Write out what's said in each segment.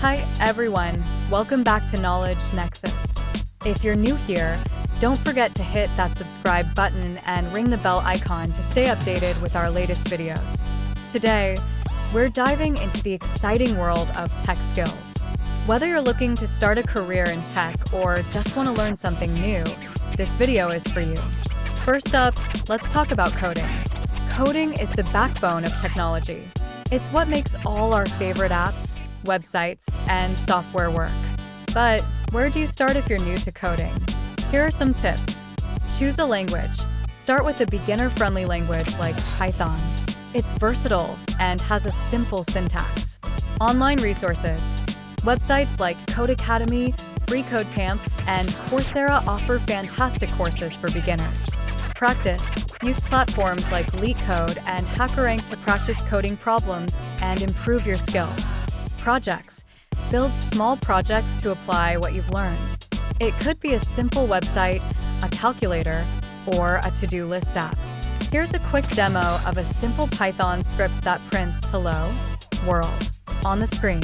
Hi everyone, welcome back to Knowledge Nexus. If you're new here, don't forget to hit that subscribe button and ring the bell icon to stay updated with our latest videos. Today, we're diving into the exciting world of tech skills. Whether you're looking to start a career in tech or just want to learn something new, this video is for you. First up, let's talk about coding. Coding is the backbone of technology. It's what makes all our favorite apps, websites, and software work. But where do you start if you're new to coding? Here are some tips. Choose a language. Start with a beginner-friendly language like Python. It's versatile and has a simple syntax. Online resources. Websites like Codecademy, FreeCodeCamp, and Coursera offer fantastic courses for beginners. Practice. Use platforms like LeetCode and HackerRank to practice coding problems and improve your skills. Projects. Build small projects to apply what you've learned. It could be a simple website, a calculator, or a to-do list app. Here's a quick demo of a simple Python script that prints "Hello, world" on the screen.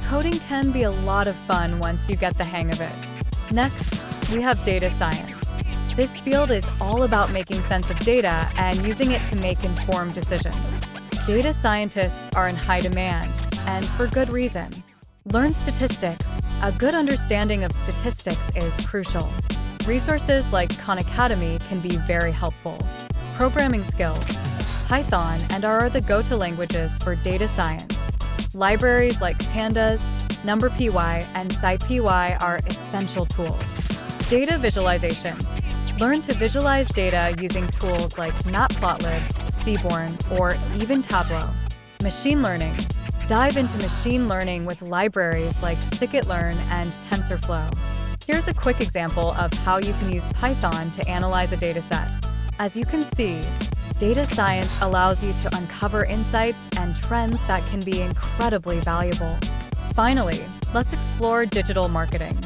Coding can be a lot of fun once you get the hang of it. Next, we have data science. This field is all about making sense of data and using it to make informed decisions. Data scientists are in high demand, and for good reason. Learn statistics. A good understanding of statistics is crucial. Resources like Khan Academy can be very helpful. Programming skills. Python and R are the go-to languages for data science. Libraries like Pandas, NumPy, and SciPy are essential tools. Data visualization. Learn to visualize data using tools like Matplotlib, Seaborn, or even Tableau. Machine learning. Dive into machine learning with libraries like scikit-learn and TensorFlow. Here's a quick example of how you can use Python to analyze a dataset. As you can see, data science allows you to uncover insights and trends that can be incredibly valuable. Finally, let's explore digital marketing.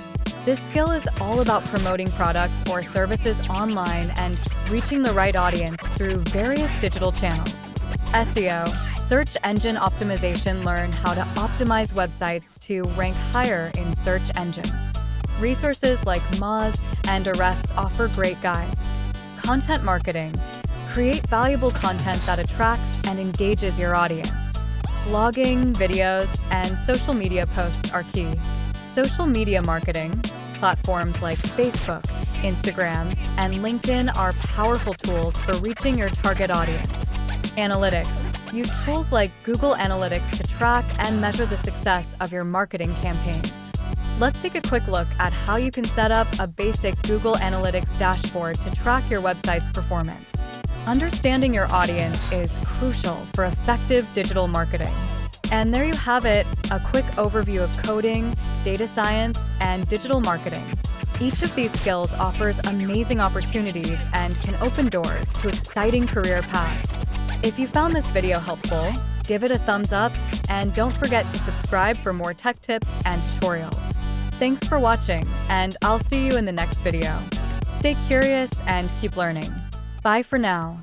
This skill is all about promoting products or services online and reaching the right audience through various digital channels. SEO, search engine optimization. Learn how to optimize websites to rank higher in search engines. Resources like Moz and Ahrefs offer great guides. Content marketing. Create valuable content that attracts and engages your audience. Blogging, videos, and social media posts are key. Social media marketing. Platforms like Facebook, Instagram, and LinkedIn are powerful tools for reaching your target audience. Analytics. Use tools like Google Analytics to track and measure the success of your marketing campaigns. Let's take a quick look at how you can set up a basic Google Analytics dashboard to track your website's performance. Understanding your audience is crucial for effective digital marketing. And there you have it, a quick overview of coding, data science, and digital marketing. Each of these skills offers amazing opportunities and can open doors to exciting career paths. If you found this video helpful, give it a thumbs up and don't forget to subscribe for more tech tips and tutorials. Thanks for watching, and I'll see you in the next video. Stay curious and keep learning. Bye for now.